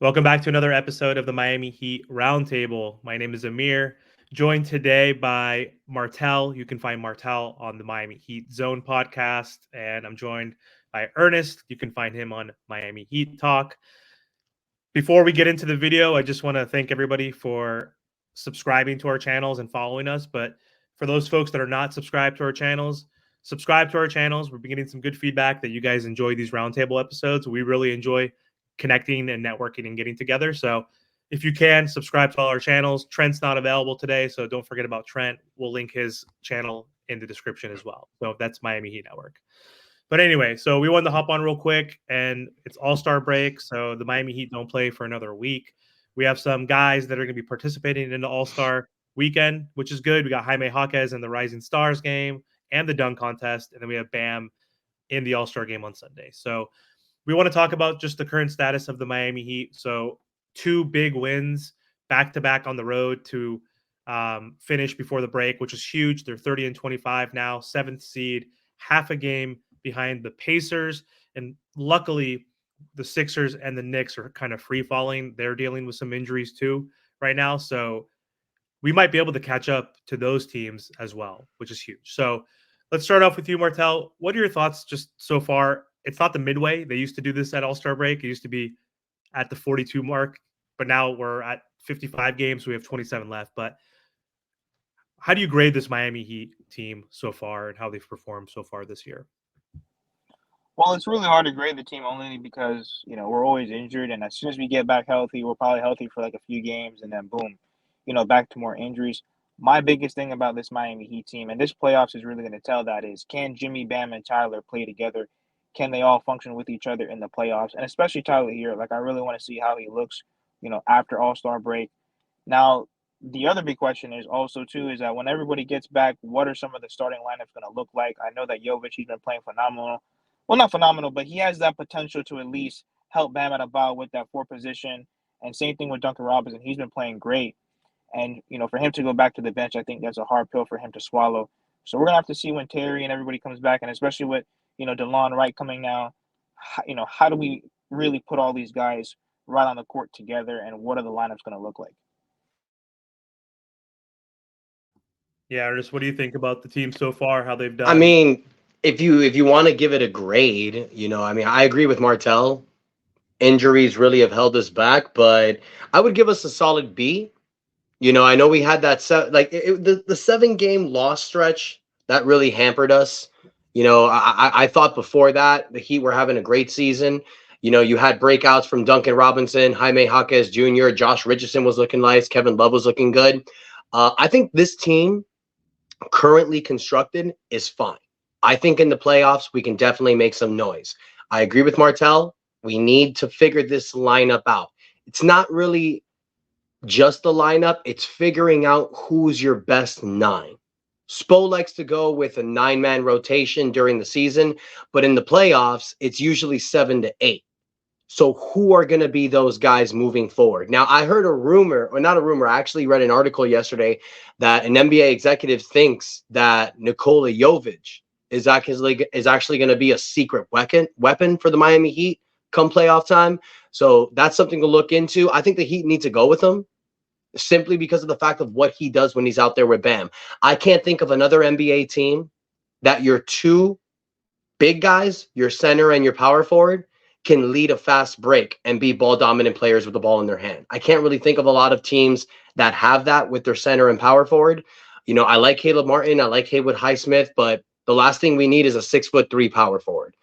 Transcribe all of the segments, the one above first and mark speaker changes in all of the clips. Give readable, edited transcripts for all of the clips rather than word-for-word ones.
Speaker 1: Welcome back to another episode of the Miami Heat Roundtable. My name is Amir, joined today by Martel. You can find Martel on the Miami Heat Zone podcast, and I'm joined by Ernest. You can find him on Miami Heat Talk. Before we get into the video, I just want to thank everybody for subscribing to our channels and following us. But for those folks that are not subscribed to our channels, subscribe to our channels. We're getting some good feedback that you guys enjoy these roundtable episodes. We really enjoy connecting and networking and getting together. So if you can, subscribe to all our channels. Trent's not available today, so don't forget about Trent. We'll link his channel in the description as well. So that's Miami Heat Network. But anyway, so we wanted to hop on real quick, and it's All-Star break, so the Miami Heat don't play for another week. We have some guys that are going to be participating in the All-Star weekend, which is good. We got Jaime Jaquez in the Rising Stars game and the dunk contest, and then we have Bam in the All-Star game on Sunday. So we want to talk about just the current status of the Miami Heat. So two big wins back-to-back on the road to finish before the break, which is huge. They're 30-25 now, seventh seed, half a game behind the Pacers. And luckily, the Sixers and the Knicks are kind of free falling. They're dealing with some injuries too right now. So we might be able to catch up to those teams as well, which is huge. So let's start off with you, Martel. What are your thoughts just so far? It's not the midway. They used to do this at All-Star break. It used to be at the 42 mark, but now we're at 55 games. So we have 27 left. But how do you grade this Miami Heat team so far and how they've performed so far this year?
Speaker 2: Well, it's really hard to grade the team only because, we're always injured. And as soon as we get back healthy, we're probably healthy for like a few games and then boom, back to more injuries. My biggest thing about this Miami Heat team, and this playoffs is really going to tell that, is can Jimmy, Bam, and Tyler play together? Can they all function with each other in the playoffs? And especially Tyler here. Like, I really want to see how he looks, after All Star break. Now, the other big question is also, too, is that when everybody gets back, what are some of the starting lineups going to look like? I know that Jovic, he's been playing phenomenal. Well, not phenomenal, but he has that potential to at least help Bam Adebayo with that four position. And same thing with Duncan Robinson. He's been playing great. And, for him to go back to the bench, I think that's a hard pill for him to swallow. So we're going to have to see when Terry and everybody comes back, and especially with, Delon Wright coming now, how do we really put all these guys right on the court together, and what are the lineups going to look like?
Speaker 1: Yeah, Ernest, what do you think about the team so far, how they've
Speaker 3: I
Speaker 1: done?
Speaker 3: mean, if you want to give it a grade, I agree with Martel. Injuries really have held us back, but I would give us a solid B. I know we had that the 7 game loss stretch that really hampered us. I thought before that the Heat were having a great season. You had breakouts from Duncan Robinson, Jaime Jaquez Jr., Josh Richardson was looking nice, Kevin Love was looking good. I think this team currently constructed is fine. I think in the playoffs, we can definitely make some noise. I agree with Martel. We need to figure this lineup out. It's not really just the lineup, it's figuring out who's your best nine. Spo likes to go with a 9-man rotation during the season, but in the playoffs, it's usually 7 to 8. So who are going to be those guys moving forward? Now, I heard a rumor, or not a rumor, I actually read an article yesterday that an NBA executive thinks that Nikola Jovic is actually going to be a secret weapon for the Miami Heat come playoff time. So that's something to look into. I think the Heat need to go with him simply because of the fact of what he does when he's out there with Bam. I can't think of another NBA team that your two big guys, your center and your power forward, can lead a fast break and be ball dominant players with the ball in their hand. I can't really think of a lot of teams that have that with their center and power forward. I like Caleb Martin, I like Haywood Highsmith, but the last thing we need is a 6'3" power forward.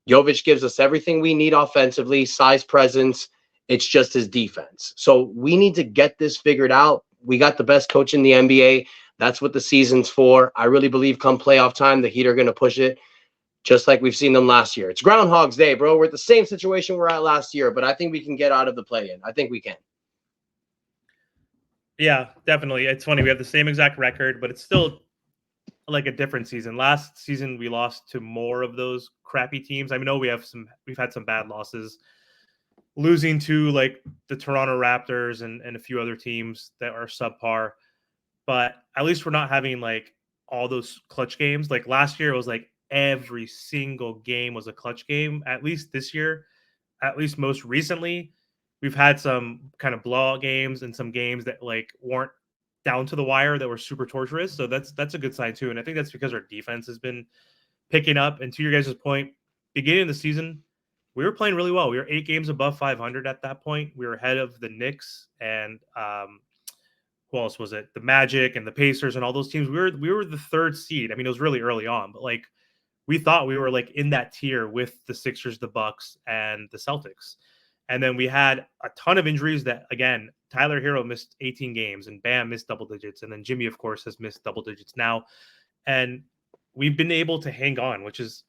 Speaker 3: Jovic gives us everything we need offensively, size, presence. It's just his defense. So we need to get this figured out. We got the best coach in the NBA. That's what the season's for. I really believe come playoff time, the Heat are going to push it just like we've seen them last year. It's Groundhog's Day, bro. We're at the same situation we're at last year, but I think we can get out of the play-in. I think we can.
Speaker 1: Yeah, definitely. It's funny. We have the same exact record, but it's still like a different season. Last season, we lost to more of those crappy teams. I know we've had some bad losses, losing to like the Toronto Raptors and a few other teams that are subpar. But at least we're not having like all those clutch games. Like last year, it was like every single game was a clutch game. At least this year, at least most recently, we've had some kind of blowout games and some games that like weren't down to the wire that were super torturous. So that's a good sign too. And I think that's because our defense has been picking up. And to your guys' point, beginning of the season, we were playing really well. We were 8 games above 500 at that point. We were ahead of the Knicks and who else was it? The Magic and the Pacers and all those teams. We were the third seed. I mean, it was really early on, but like we thought we were like in that tier with the Sixers, the Bucks, and the Celtics. And then we had a ton of injuries that, again, Tyler Hero missed 18 games and Bam missed double digits. And then Jimmy, of course, has missed double digits now. And we've been able to hang on, which is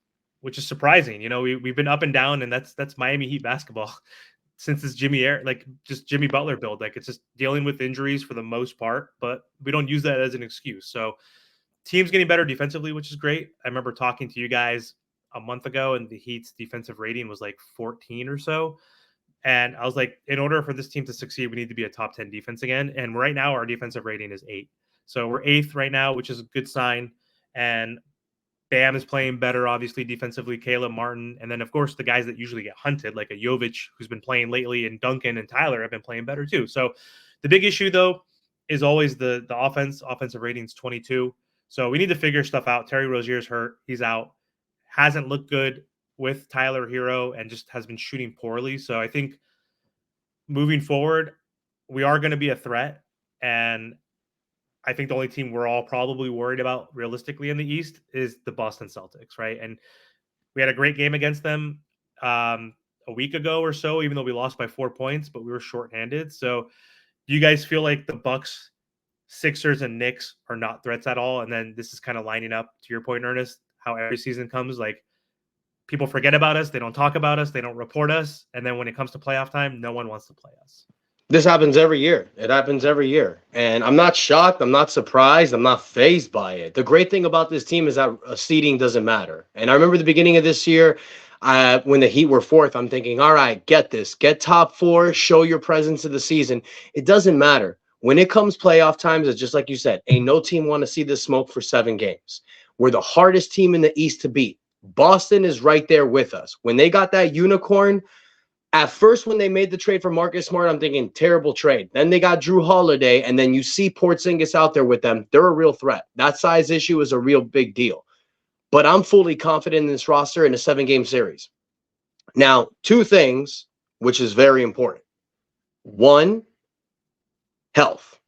Speaker 1: surprising. You know, we've been up and down, and that's Miami Heat basketball since this just Jimmy Butler build. Like it's just dealing with injuries for the most part, but we don't use that as an excuse. So team's getting better defensively, which is great. I remember talking to you guys a month ago, and the Heat's defensive rating was like 14 or so. And I was like, in order for this team to succeed, we need to be a top 10 defense again. And right now, our defensive rating is 8. So we're 8th right now, which is a good sign. And Bam is playing better, obviously, defensively, Caleb Martin. And then, of course, the guys that usually get hunted, like a Jovic, who's been playing lately, and Duncan and Tyler have been playing better too. So the big issue, though, is always the offense. Offensive rating's 22. So we need to figure stuff out. Terry Rozier's hurt. He's out. Hasn't looked good with Tyler Hero and just has been shooting poorly. So I think moving forward, we are going to be a threat. And I think the only team we're all probably worried about realistically in the East is the Boston Celtics, right? And we had a great game against them a week ago or so, even though we lost by 4 points, but we were shorthanded. So do you guys feel like the Bucks, Sixers, and Knicks are not threats at all? And then this is kind of lining up to your point, Ernest, how every season comes, like people forget about us. They don't talk about us. They don't report us. And then when it comes to playoff time, no one wants to play us.
Speaker 3: This happens every year. It happens every year. And I'm not shocked. I'm not surprised. I'm not fazed by it. The great thing about this team is that seeding doesn't matter. And I remember the beginning of this year, when the Heat were 4th, I'm thinking, all right, get this. Get top 4. Show your presence of the season. It doesn't matter. When it comes playoff times, it's just like you said, ain't no team want to see this smoke for 7 games. We're the hardest team in the East to beat. Boston is right there with us. When they got that unicorn, at first, when they made the trade for Marcus Smart, I'm thinking terrible trade. Then they got Drew Holiday, and then you see Porzingis out there with them. They're a real threat. That size issue is a real big deal. But I'm fully confident in this roster in a 7-game series. Now, 2 things, which is very important. 1, health.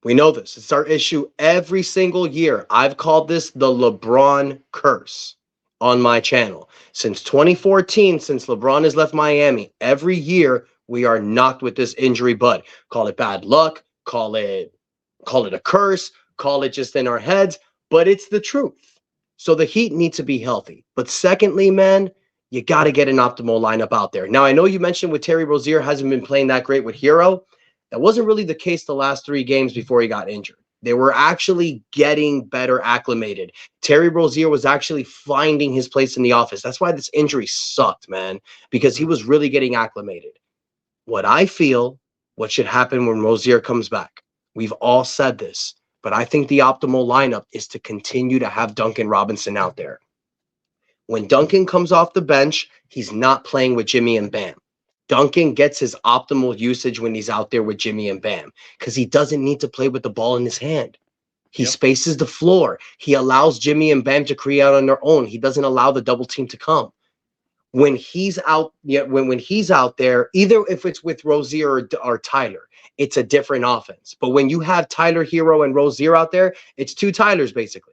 Speaker 3: We know this. It's our issue every single year. I've called this the LeBron curse on my channel. Since 2014, since LeBron has left Miami, every year we are knocked with this injury bug. Call it bad luck, call it a curse, call it just in our heads, but it's the truth. So the Heat need to be healthy. But secondly, man, you got to get an optimal lineup out there. Now, I know you mentioned with Terry Rozier hasn't been playing that great with Hero. That wasn't really the case the last 3 games before he got injured. They were actually getting better acclimated. Terry Rozier was actually finding his place in the office. That's why this injury sucked, man, because he was really getting acclimated. What I feel, what should happen when Rozier comes back, we've all said this, but I think the optimal lineup is to continue to have Duncan Robinson out there. When Duncan comes off the bench, he's not playing with Jimmy and Bam. Duncan gets his optimal usage when he's out there with Jimmy and Bam because he doesn't need to play with the ball in his hand. He spaces the floor. He allows Jimmy and Bam to create on their own. He doesn't allow the double team to come. When he's out, when he's out there, either if it's with Rozier or Tyler, it's a different offense. But when you have Tyler Hero and Rozier out there, it's 2 Tylers basically.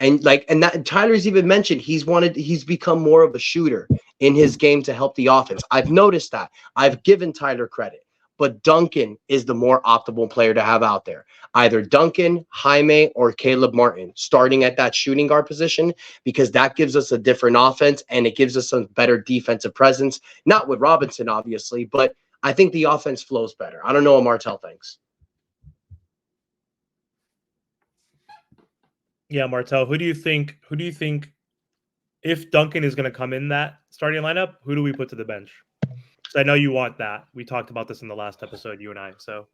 Speaker 3: And that Tyler's even mentioned he's become more of a shooter in his game to help the offense. I've noticed that. I've given Tyler credit, but Duncan is the more optimal player to have out there. Either Duncan, Jaime, or Caleb Martin starting at that shooting guard position because that gives us a different offense and it gives us a better defensive presence. Not with Robinson, obviously, but I think the offense flows better. I don't know what Martel thinks.
Speaker 1: Yeah, Martel, who do you think if Duncan is going to come in that starting lineup, who do we put to the bench? Because I know you want that. We talked about this in the last episode, you and I. So,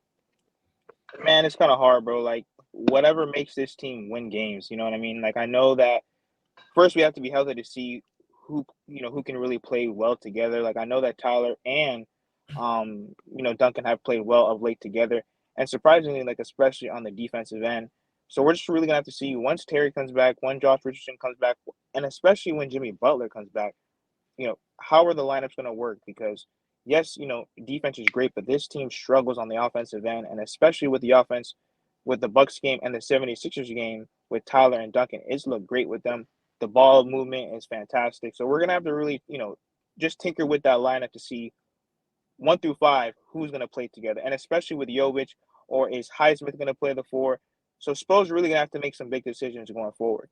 Speaker 2: Man, it's kind of hard, bro. Like, whatever makes this team win games, you know what I mean? Like, I know that first we have to be healthy to see who can really play well together. Like, I know that Tyler and Duncan have played well of late together, and surprisingly, like especially on the defensive end. So we're just really gonna have to see once Terry comes back, when Josh Richardson comes back, and especially when Jimmy Butler comes back. How are the lineups gonna work? Because yes, defense is great, but this team struggles on the offensive end, and especially with the offense, with the Bucks game and the 76ers game with Tyler and Duncan, it's looked great with them. The ball movement is fantastic. So we're gonna have to really, just tinker with that lineup to see 1 through 5, who's going to play together, and especially with Jovic, or is Highsmith going to play the 4? So Spo's really going to have to make some big decisions going forward.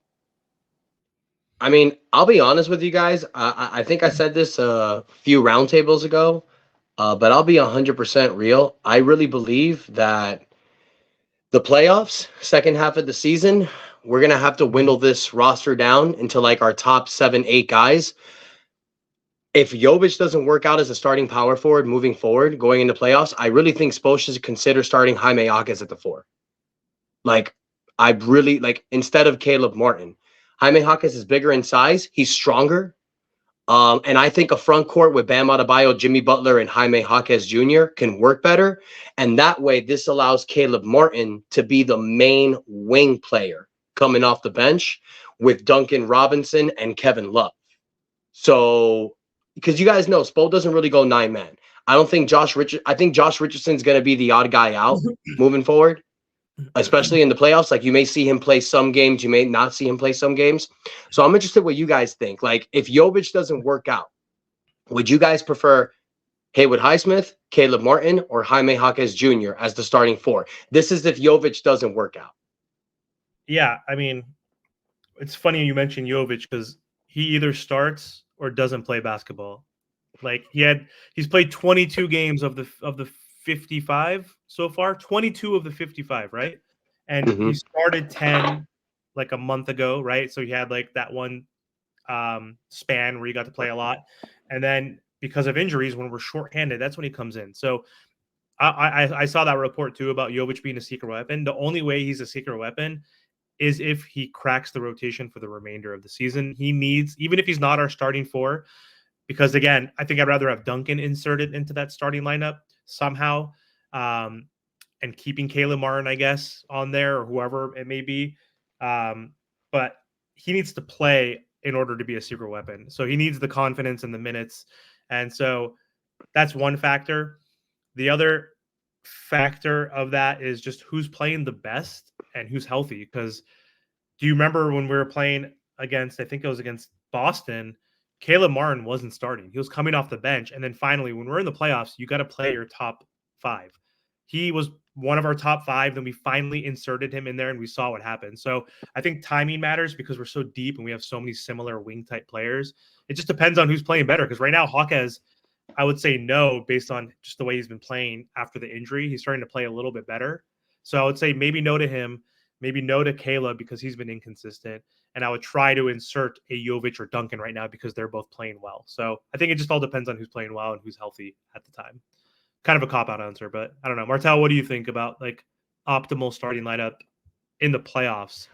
Speaker 3: I mean, I'll be honest with you guys. I think I said this a few roundtables ago, but I'll be 100% real. I really believe that the playoffs, second half of the season, we're going to have to dwindle this roster down into like our top 7, 8 guys. If Jovic doesn't work out as a starting power forward moving forward, going into playoffs, I really think Spo should consider starting Jaime Jaquez at the 4. Like, I really like instead of Caleb Martin. Jaime Jaquez is bigger in size. He's stronger. And I think a front court with Bam Adebayo, Jimmy Butler, and Jaime Jaquez Jr. can work better. And that way, this allows Caleb Martin to be the main wing player coming off the bench with Duncan Robinson and Kevin Love. So, because you guys know, Spo doesn't really go 9-man. I think Josh Richardson's going to be the odd guy out moving forward, especially in the playoffs. Like, you may see him play some games, you may not see him play some games. So I'm interested what you guys think. Like, if Jovic doesn't work out, would you guys prefer Haywood Highsmith, Caleb Martin, or Jaime Jaquez Jr. as the starting 4? This is if Jovic doesn't work out.
Speaker 1: Yeah, I mean, it's funny you mentioned Jovic because he either starts or doesn't play basketball. Like he's played 22 games of the 55 so far, 22 of the 55, right? And he started 10 like a month ago, right? So he had like that one span where he got to play a lot, and then because of injuries, when we're shorthanded, that's when he comes in. So I saw that report too about Jovic being a secret weapon. The only way he's a secret weapon is if he cracks the rotation for the remainder of the season. He needs, even if he's not our starting 4, because again, I think I'd rather have Duncan inserted into that starting lineup somehow, and keeping Caleb Martin, I guess, on there or whoever it may be. But he needs to play in order to be a secret weapon. So he needs the confidence and the minutes. And so that's one factor. The other factor of that is just who's playing the best and who's healthy. Because do you remember when we were playing against, I think it was against Boston, Caleb Martin wasn't starting. He was coming off the bench. And then finally, when we're in the playoffs, you got to play your top 5. He was one of our top 5. Then we finally inserted him in there and we saw what happened. So I think timing matters because we're so deep and we have so many similar wing type players. It just depends on who's playing better. Because right now, Jaquez, I would say no, based on just the way he's been playing after the injury. He's starting to play a little bit better. So I would say maybe no to him, maybe no to Caleb because he's been inconsistent. And I would try to insert a Jovic or Duncan right now because they're both playing well. So I think it just all depends on who's playing well and who's healthy at the time. Kind of a cop-out answer, but I don't know. Martel, what do you think about like optimal starting lineup in the playoffs?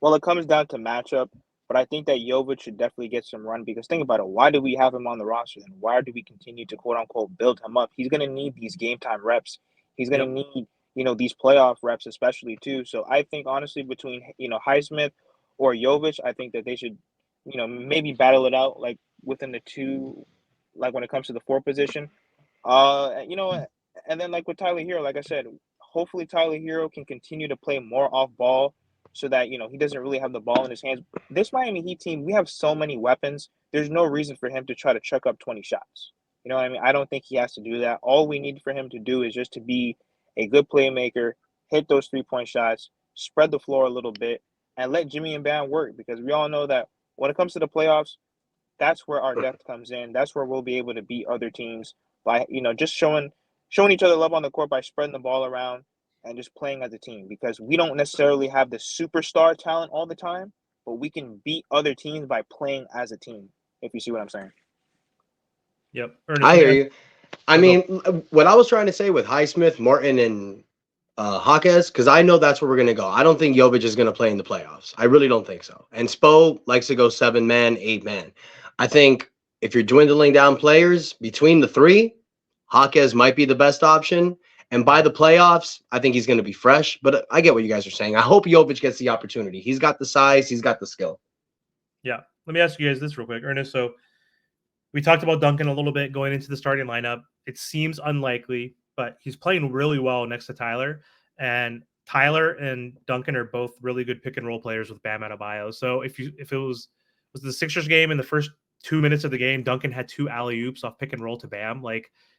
Speaker 2: Well, it comes down to matchup, but I think that Jovic should definitely get some run because think about it. Why do we have him on the roster then? Why do we continue to quote unquote build him up? He's going to need these game time reps. He's going to need, these playoff reps especially too. So I think honestly between, Highsmith or Jovic, I think that they should, maybe battle it out like within the 2, like when it comes to the 4 position. And then like with Tyler Hero, like I said, hopefully Tyler Hero can continue to play more off ball so that, he doesn't really have the ball in his hands. This Miami Heat team, we have so many weapons. There's no reason for him to try to chuck up 20 shots. You know what I mean? I don't think he has to do that. All we need for him to do is just to be a good playmaker, hit those 3-point shots, spread the floor a little bit, and let Jimmy and Bam work because we all know that when it comes to the playoffs, that's where our depth comes in. That's where we'll be able to beat other teams by, just showing each other love on the court by spreading the ball around and just playing as a team because we don't necessarily have the superstar talent all the time, but we can beat other teams by playing as a team, if you see what I'm saying.
Speaker 1: Yep.
Speaker 3: I hear you. I mean, what I was trying to say with Highsmith, Martin, and Jaquez, because I know that's where we're going to go. I don't think Jovic is going to play in the playoffs. I really don't think so. And Spo likes to go 7-man, 8-man. I think if you're dwindling down players between the three, Jaquez might be the best option. And by the playoffs, I think he's going to be fresh. But I get what you guys are saying. I hope Jovic gets the opportunity. He's got the size. He's got the skill.
Speaker 1: Yeah. Let me ask you guys this real quick, Ernest. So we talked about Duncan a little bit going into the starting lineup. It seems unlikely, but he's playing really well next to Tyler. And Tyler and Duncan are both really good pick and roll players with Bam Adebayo. So if it was the Sixers game in the first 2 minutes of the game, Duncan had 2 alley-oops off pick and roll to Bam,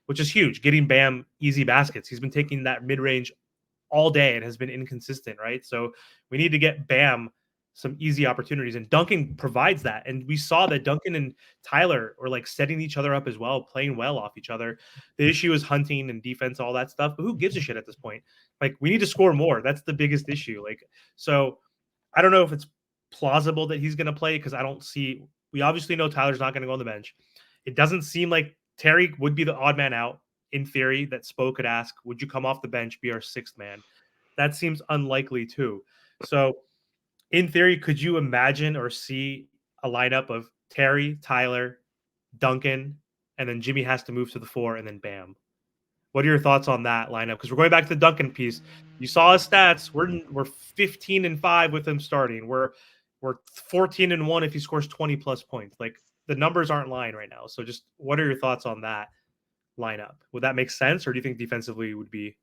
Speaker 1: which is huge, getting Bam easy baskets. He's been taking that mid-range all day and has been inconsistent, right? So we need to get Bam some easy opportunities, and Duncan provides that. And we saw that Duncan and Tyler were setting each other up as well, playing well off each other. The issue is hunting and defense, all that stuff, but who gives a shit at this point? We need to score more. That's the biggest issue. So I don't know if it's plausible that he's going to play, because we obviously know Tyler's not going to go on the bench. It doesn't seem like Terry would be the odd man out in theory, that Spo could ask, would you come off the bench, be our sixth man? That seems unlikely too. So in theory, could you imagine or see a lineup of Terry, Tyler, Duncan, and then Jimmy has to move to the 4, and then Bam? What are your thoughts on that lineup? Because we're going back to the Duncan piece. You saw his stats. We're 15-5 with him starting. We're 14-1 if he scores 20 plus points. The numbers aren't lying right now. So just what are your thoughts on that lineup? Would that make sense, or do you think defensively would be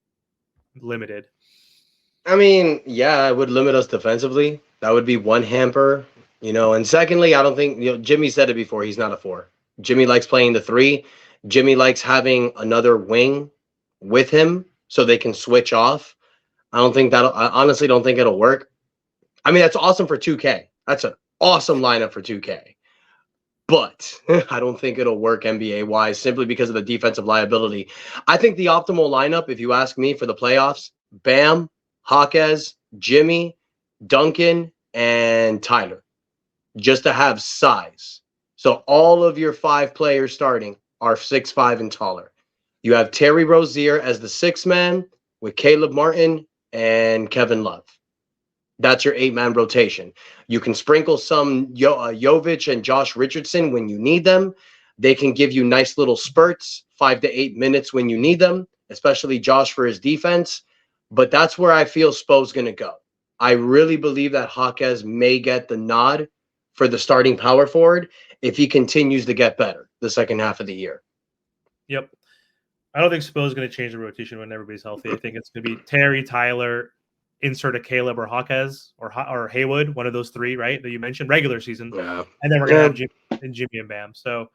Speaker 1: limited?
Speaker 3: I mean, yeah, it would limit us defensively. That would be one hamper, And secondly, I don't think, Jimmy said it before, he's not a 4. Jimmy likes playing the 3. Jimmy likes having another wing with him so they can switch off. I honestly don't think it'll work. I mean, that's awesome for 2K. That's an awesome lineup for 2K. But I don't think it'll work NBA-wise simply because of the defensive liability. I think the optimal lineup, if you ask me, for the playoffs, Bam, Jaquez, Jimmy, Duncan, and Tyler, just to have size. So all of your 5 players starting are 6'5" and taller. You have Terry Rozier as the 6th man with Caleb Martin and Kevin Love. That's your 8-man rotation. You can sprinkle some Jovic and Josh Richardson when you need them. They can give you nice little spurts, 5 to 8 minutes when you need them, especially Josh for his defense. But that's where I feel Spo's going to go. I really believe that Jaquez may get the nod for the starting power forward if he continues to get better the second half of the year.
Speaker 1: Yep. I don't think Spo's going to change the rotation when everybody's healthy. I think it's going to be Terry, Tyler, insert a Caleb or Jaquez or Haywood, one of those 3, right, that you mentioned, regular season.
Speaker 3: Yeah.
Speaker 1: And then we're going to have Jimmy and Bam. So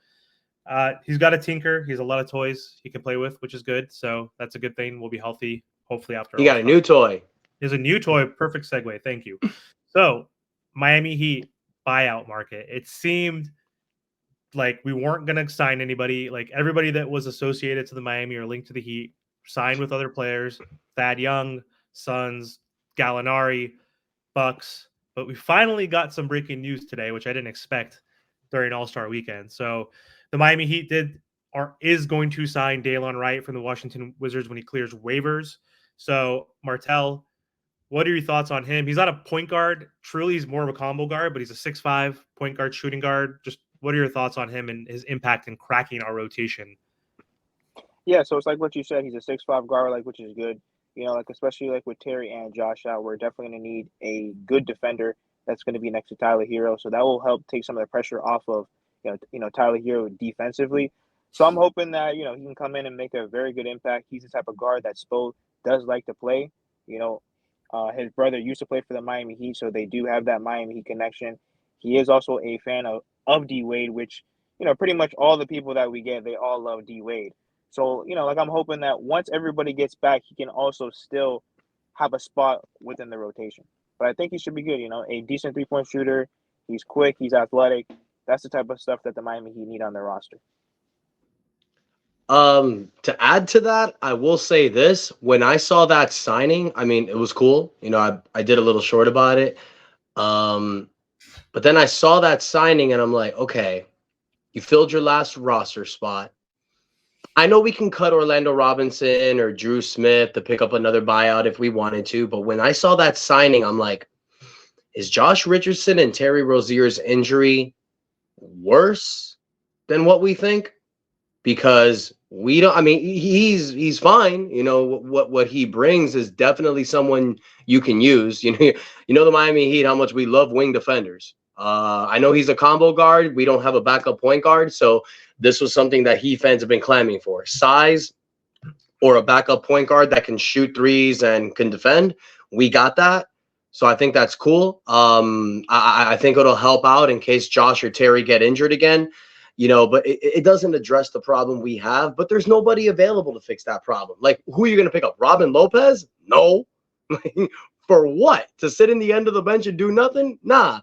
Speaker 1: he's got a tinker. He has a lot of toys he can play with, which is good. So that's a good thing. We'll be healthy, hopefully, after.
Speaker 3: He got a new toy.
Speaker 1: There's a new toy. Perfect segue. Thank you. So Miami Heat buyout market. It seemed like we weren't going to sign anybody. Everybody that was associated to the Miami or linked to the Heat signed with other players. Thad Young, Suns, Gallinari, Bucks. But we finally got some breaking news today, which I didn't expect during All-Star weekend. So the Miami Heat is going to sign Delon Wright from the Washington Wizards when he clears waivers. So Martel, what are your thoughts on him? He's not a point guard. Truly, he's more of a combo guard, but he's a 6'5" point guard, shooting guard. Just what are your thoughts on him and his impact in cracking our rotation?
Speaker 2: Yeah, so it's like what you said. He's a 6'5" guard, which is good. Especially with Terry and Josh out, we're definitely going to need a good defender that's going to be next to Tyler Hero. So that will help take some of the pressure off of, Tyler Hero defensively. So I'm hoping that, he can come in and make a very good impact. He's the type of guard that Spo does like to play. His brother used to play for the Miami Heat, so they do have that Miami Heat connection. He is also a fan of D Wade, which, pretty much all the people that we get, they all love D Wade. So, I'm hoping that once everybody gets back, he can also still have a spot within the rotation. But I think he should be good, a decent 3-point shooter. He's quick. He's athletic. That's the type of stuff that the Miami Heat need on their roster.
Speaker 3: To add to that, I will say this. When I saw that signing, I mean, it was cool. I did a little short about it. But then I saw that signing and I'm like, okay, you filled your last roster spot. I know we can cut Orlando Robinson or Drew Smith to pick up another buyout if we wanted to, but when I saw that signing, I'm like, is Josh Richardson and Terry Rozier's injury worse than what we think, because we don't. I mean, he's fine. You know what he brings is definitely someone you can use. You know the Miami Heat, how much we love wing defenders. I know he's a combo guard. We don't have a backup point guard, so this was something that Heat fans have been clamoring for: size or a backup point guard that can shoot threes and can defend. We got that. So I think that's cool. I think it'll help out in case Josh or Terry get injured again, but it doesn't address the problem we have. But there's nobody available to fix that problem. Like, who are you going to pick up? Robin Lopez? No. For what? To sit in the end of the bench and do nothing? Nah.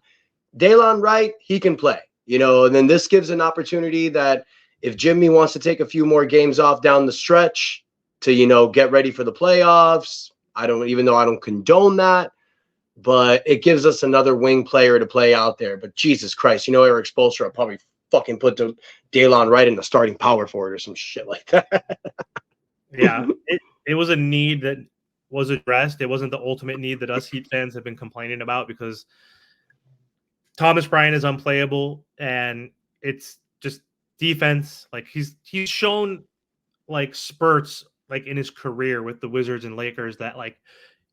Speaker 3: Delon Wright, he can play, and then this gives an opportunity that if Jimmy wants to take a few more games off down the stretch to, get ready for the playoffs. Even though I don't condone that, but it gives us another wing player to play out there. But Jesus Christ, Eric Spoelstra probably fucking put the Delon right in the starting power forward or some shit like that.
Speaker 1: Yeah, it was a need that was addressed. It wasn't the ultimate need that us Heat fans have been complaining about, because Thomas Bryant is unplayable, and it's just defense. Like, he's shown like spurts like in his career with the Wizards and Lakers that like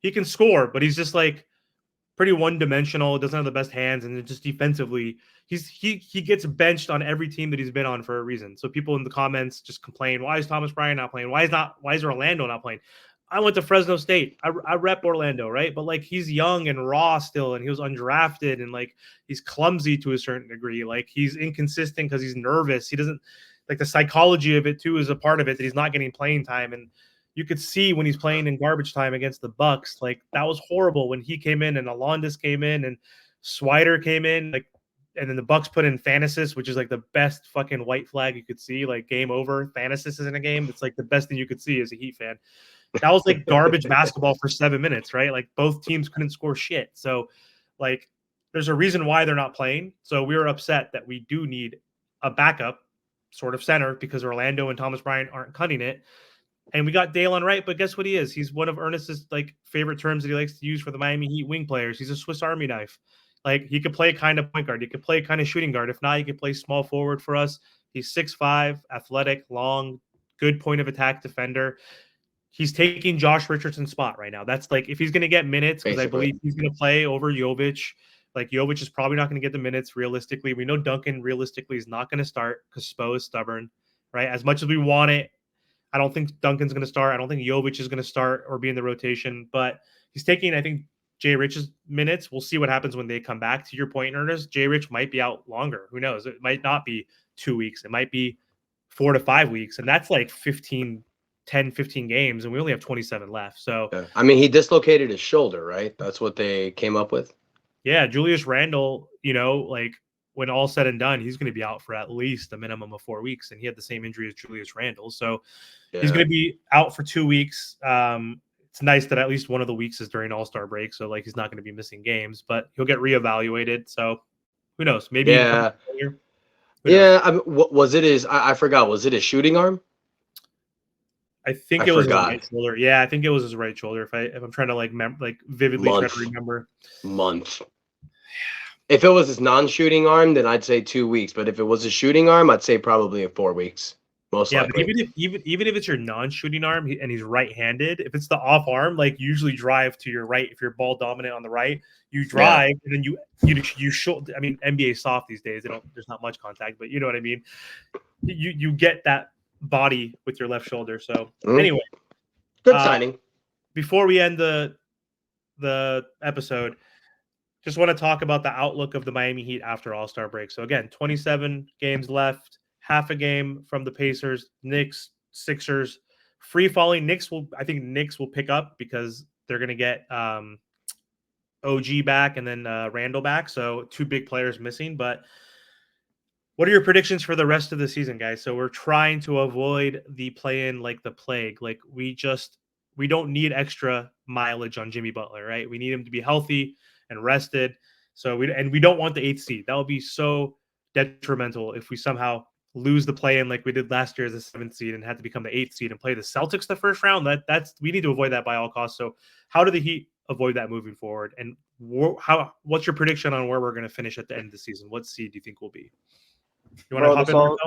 Speaker 1: he can score, but he's just like pretty one-dimensional, doesn't have the best hands, and just defensively, he gets benched on every team that he's been on for a reason. So people in the comments just complain, why is Thomas Bryant not playing? Why is Orlando not playing? I went to Fresno State. I rep Orlando, right? But like, he's young and raw still, and he was undrafted, and like, he's clumsy to a certain degree. Like, he's inconsistent because he's nervous. He doesn't like, the psychology of it too is a part of it, that he's not getting playing time. And you could see when he's playing in garbage time against the Bucks, like, that was horrible when he came in and Alondas came in and Swider came in, like, and then the Bucks put in Thanasis, which is like the best fucking white flag you could see. Like, game over. Thanasis is in a game. It's like the best thing you could see as a Heat fan. That was like garbage basketball for 7 minutes, right? Like, both teams couldn't score shit. So, like, there's a reason why they're not playing. So we were upset that we do need a backup sort of center, because Orlando and Thomas Bryant aren't cutting it. And we got Delon Wright, but guess what he is? He's one of Ernest's like favorite terms that he likes to use for the Miami Heat wing players. He's a Swiss Army knife. Like, he could play kind of point guard. He could play kind of shooting guard. If not, he could play small forward for us. He's 6'5", athletic, long, good point of attack defender. He's taking Josh Richardson's spot right now. That's like, if he's going to get minutes, because I believe he's going to play over Jovic. Like, Jovic is probably not going to get the minutes realistically. We know Duncan realistically is not going to start because Spo is stubborn, right? As much as we want it, I don't think Duncan's going to start. I don't think Jovic is going to start or be in the rotation, but he's taking, I think, Jay Rich's minutes. We'll see what happens when they come back. To your point, Ernest, Jay Rich might be out longer. Who knows? It might not be 2 weeks. It might be 4 to 5 weeks. And that's like 10, 15 games. And we only have 27 left. So,
Speaker 3: Yeah. I mean, he dislocated his shoulder, right? That's what they came up with.
Speaker 1: Yeah, Julius Randle, like, when all said and done, he's going to be out for at least a minimum of 4 weeks. And he had the same injury as Julius Randle. So he's going to be out for 2 weeks. It's nice that at least one of the weeks is during All-Star break. So, like, he's not going to be missing games, but he'll get reevaluated. So who knows? Maybe.
Speaker 3: Yeah. Yeah. I mean, what was it? I forgot. Was it his shooting arm?
Speaker 1: I think it was his right shoulder. Yeah, I think it was his right shoulder. If I'm trying to vividly try to remember.
Speaker 3: Month. If it was his non-shooting arm, then I'd say 2 weeks. But if it was a shooting arm, I'd say probably 4 weeks. Most likely.
Speaker 1: But even if it's your non-shooting arm and he's right-handed, if it's the off arm, like, usually drive to your right. If you're ball dominant on the right, you drive and then you should. I mean, NBA soft these days. There's not much contact, but you know what I mean. You get that body with your left shoulder. So anyway,
Speaker 3: good signing.
Speaker 1: Before we end the episode, just want to talk about the outlook of the Miami Heat after All-Star break. So again, 27 games left, half a game from the Pacers, Knicks, Sixers, free falling. I think Knicks will pick up because they're going to get OG back and then Randall back. So 2 big players missing, but what are your predictions for the rest of the season, guys? So we're trying to avoid the play-in like the plague. Like, we don't need extra mileage on Jimmy Butler, right? We need him to be healthy and rested. So we don't want the 8th seed. That would be so detrimental if we somehow lose the play-in like we did last year as a 7th seed and had to become the 8th seed and play the Celtics the first round. We need to avoid that by all costs. So how do the Heat avoid that moving forward? And what's your prediction on where we're going to finish at the end of the season? What seed do you think will be? You want to
Speaker 2: Bro,
Speaker 1: hop
Speaker 2: this
Speaker 1: in,
Speaker 2: all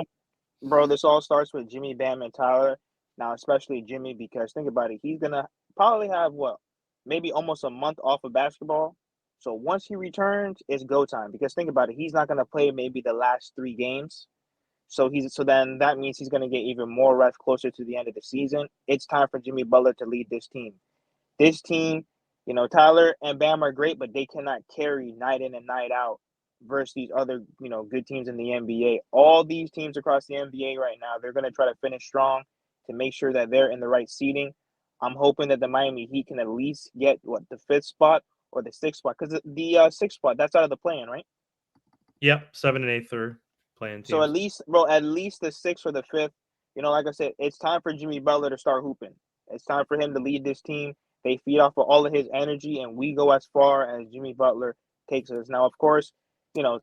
Speaker 1: Marcel?
Speaker 2: this all starts with Jimmy, Bam, and Tyler. Now, especially Jimmy, because think about it, he's gonna probably have what, maybe almost a month off of basketball. So once he returns, it's go time. Because think about it, he's not gonna play maybe the last 3 games. So then that means he's gonna get even more rest closer to the end of the season. It's time for Jimmy Butler to lead this team. This team, Tyler and Bam are great, but they cannot carry night in and night out versus these other, good teams in the NBA. All these teams across the NBA right now, they're going to try to finish strong to make sure that they're in the right seating. I'm hoping that the Miami Heat can at least get the fifth spot or the sixth spot, because the sixth spot, that's out of the plan, right?
Speaker 1: Yep, 7 and 8 are playing
Speaker 2: So at
Speaker 1: teams.
Speaker 2: least, bro, at least the sixth or the fifth. Like I said, it's time for Jimmy Butler to start hooping. It's time for him to lead this team. They feed off of all of his energy, and we go as far as Jimmy Butler takes us. Now, of course,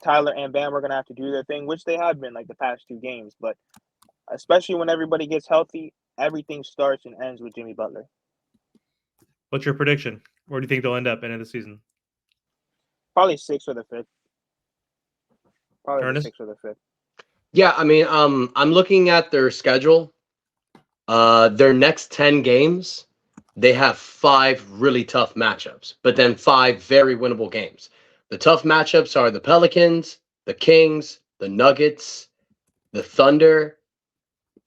Speaker 2: Tyler and Bam are gonna have to do their thing, which they have been like the past 2 games. But especially when everybody gets healthy, everything starts and ends with Jimmy Butler.
Speaker 1: What's your prediction? Where do you think they'll end up end of the season?
Speaker 2: Probably sixth or the fifth. Probably the
Speaker 1: Ernest?
Speaker 2: sixth or the fifth.
Speaker 3: Yeah, I mean, I'm looking at their schedule. Their next 10 games, they have 5 really tough matchups, but then 5 very winnable games. The tough matchups are the Pelicans, the Kings, the Nuggets, the Thunder,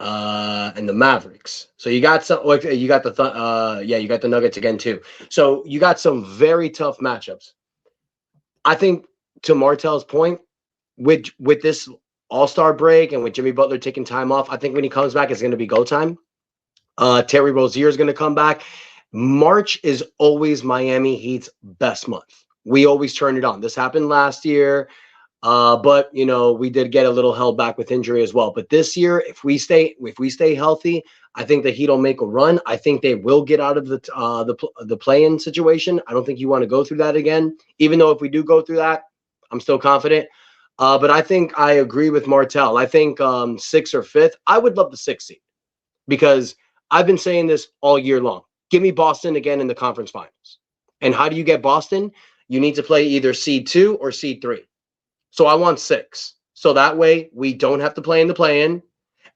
Speaker 3: and the Mavericks. So you got some. You got you got the Nuggets again too. So you got some very tough matchups. I think, to Martel's point, with this All-Star break and with Jimmy Butler taking time off, I think when he comes back, it's going to be go time. Terry Rozier is going to come back. March is always Miami Heat's best month. We always turn it on. This happened last year, but we did get a little held back with injury as well. But this year, if we stay healthy, I think the Heat will make a run. I think they will get out of the play-in situation. I don't think you want to go through that again. Even though if we do go through that, I'm still confident. But I think I agree with Martel. I think 6th or 5th. I would love the 6th seed because I've been saying this all year long. Give me Boston again in the conference finals. And how do you get Boston? You need to play either seed 2 or seed 3. So I want 6. So that way we don't have to play in the play-in.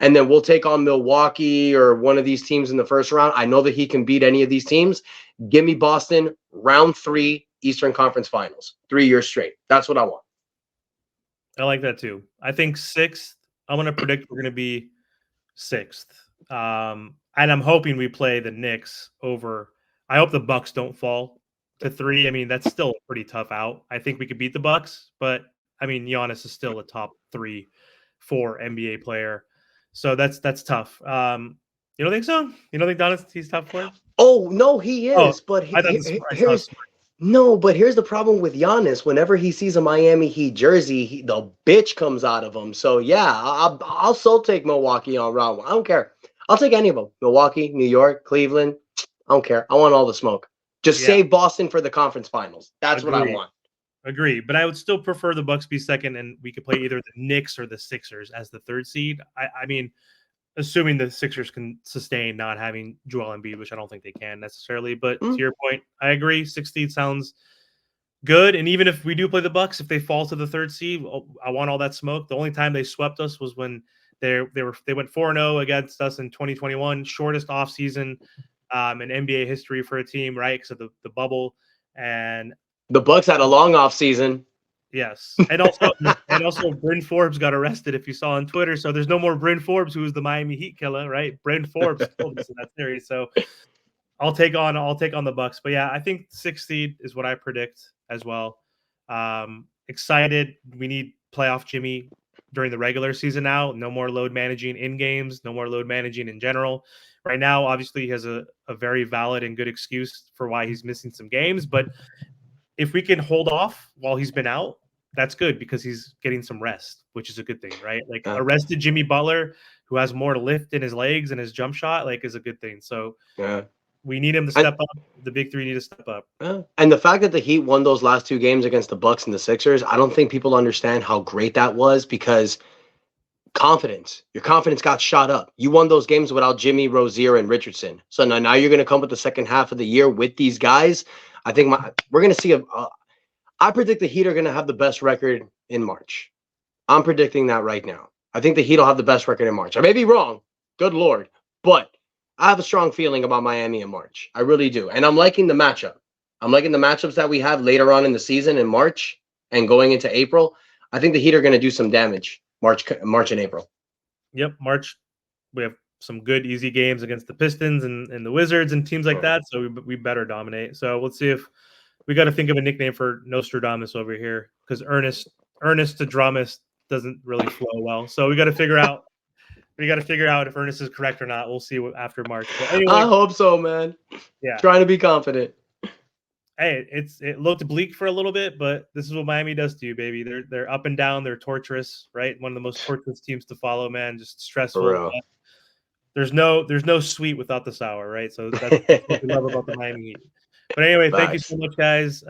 Speaker 3: And then we'll take on Milwaukee or one of these teams in the first round. I know that he can beat any of these teams. Give me Boston round 3 Eastern Conference Finals. 3 years straight. That's what I want.
Speaker 1: I like that too. I think 6th. I'm going to predict we're going to be 6th. And I'm hoping we play the Knicks over. I hope the Bucks don't fall to 3. I mean, that's still a pretty tough out. I think we could beat the Bucks, but I mean, Giannis is still a top 3, 4 NBA player, so that's tough. You don't think so? You don't think he's top 4?
Speaker 3: Oh no, he
Speaker 1: Oh,
Speaker 3: is. But
Speaker 1: I thought I saw
Speaker 3: here's no. But here's the problem with Giannis. Whenever he sees a Miami Heat jersey, the bitch comes out of him. So yeah, I'll still take Milwaukee on round 1. I don't care. I'll take any of them. Milwaukee, New York, Cleveland. I don't care. I want all the smoke. Just save Boston for the conference finals. That's what I want.
Speaker 1: Agree, but I would still prefer the Bucks be 2nd, and we could play either the Knicks or the Sixers as the 3rd seed. I mean, assuming the Sixers can sustain not having Joel Embiid, which I don't think they can necessarily. But to your point, I agree. 6th seed sounds good, and even if we do play the Bucks, if they fall to the 3rd seed, I want all that smoke. The only time they swept us was when they went 4-0 against us in 2021, shortest offseason in NBA history for a team, right? Because of the bubble. And
Speaker 3: the Bucks had a long off season.
Speaker 1: Yes, and also Bryn Forbes got arrested, if you saw on Twitter. So there's no more Bryn Forbes, who was the Miami Heat killer, right? Bryn Forbes killed us in that series. So I'll take on the Bucks. But yeah, I think 6th seed is what I predict as well. Excited. We need playoff Jimmy during the regular season now. No more load managing in games. No more load managing in general. Right now, obviously, he has a very valid and good excuse for why he's missing some games, but if we can hold off while he's been out, that's good because he's getting some rest, which is a good thing, right? Like arrested Jimmy Butler, who has more to lift in his legs and his jump shot, like is a good thing. So we need him to step up. The big 3 need to step up.
Speaker 3: And the fact that the Heat won those last 2 games against the Bucks and the Sixers, I don't think people understand how great that was because your confidence got shot up. You won those games without Jimmy, Rozier, and Richardson. So now you're going to come with the second half of the year with these guys. I think we're going to see I predict the Heat are going to have the best record in March. I'm predicting that right now. I think the Heat will have the best record in March. I may be wrong. Good Lord. But I have a strong feeling about Miami in March. I really do. And I'm liking the matchup. I'm liking the matchups that we have later on in the season in March and going into April. I think the Heat are going to do some damage March and April.
Speaker 1: Yep, March. We have some good, easy games against the Pistons and the Wizards and teams like that. So we better dominate. So let's see if we got to think of a nickname for Nostradamus over here because Ernest Dramus doesn't really flow well. So we got to figure out. We got to figure out if Ernest is correct or not. We'll see after March. But anyway,
Speaker 3: I hope so, man.
Speaker 1: Yeah,
Speaker 3: trying to be confident.
Speaker 1: Hey, it looked bleak for a little bit, but this is what Miami does to you, baby. They're up and down. They're torturous, right? One of the most torturous teams to follow, man. Just stressful. There's no sweet without the sour, right? So that's what we love about the Miami Heat. But anyway, thank you so much, guys.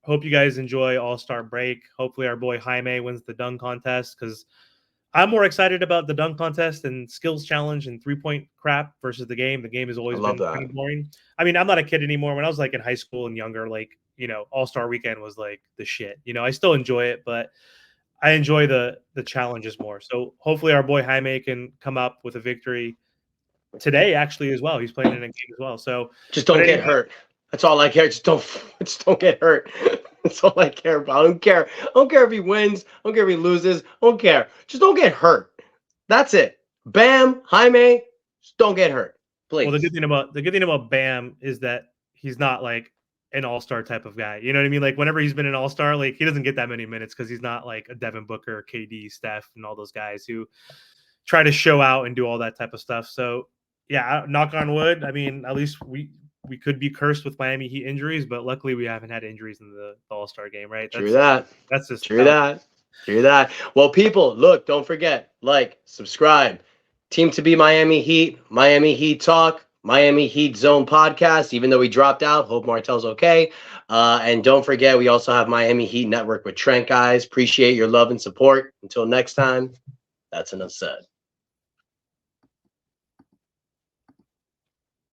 Speaker 1: Hope you guys enjoy All-Star break. Hopefully our boy Jaime wins the dunk contest because I'm more excited about the dunk contest and skills challenge and 3-point crap versus the game. The game has always been kind of boring. I mean, I'm not a kid anymore. When I was like in high school and younger, like, All-Star weekend was like the shit. I still enjoy it, but I enjoy the challenges more. So hopefully our boy Jaime can come up with a victory today actually as well. He's playing in a game as well. So
Speaker 3: just don't get hurt. That's all I care. Just don't get hurt. That's all I care about. I don't care if he wins. I don't care if he loses. I don't care. Just don't get hurt. That's it. Bam, Jaime, just don't get hurt. Please.
Speaker 1: Well, the good thing about Bam is that he's not like an all-star type of guy. You know what I mean? Like whenever he's been an all-star, like he doesn't get that many minutes because he's not like a Devin Booker, KD, Steph, and all those guys who try to show out and do all that type of stuff. So yeah, knock on wood. I mean, at least we could be cursed with Miami Heat injuries, but luckily we haven't had injuries in the All-Star game, right?
Speaker 3: True that.
Speaker 1: That's just
Speaker 3: true that. True that. Well, people, look, don't forget, like, subscribe. Team to be Miami Heat, Miami Heat Talk, Miami Heat Zone podcast. Even though we dropped out, hope Martel's okay. And don't forget, we also have Miami Heat Network with Trent, guys. Appreciate your love and support. Until next time, that's enough said.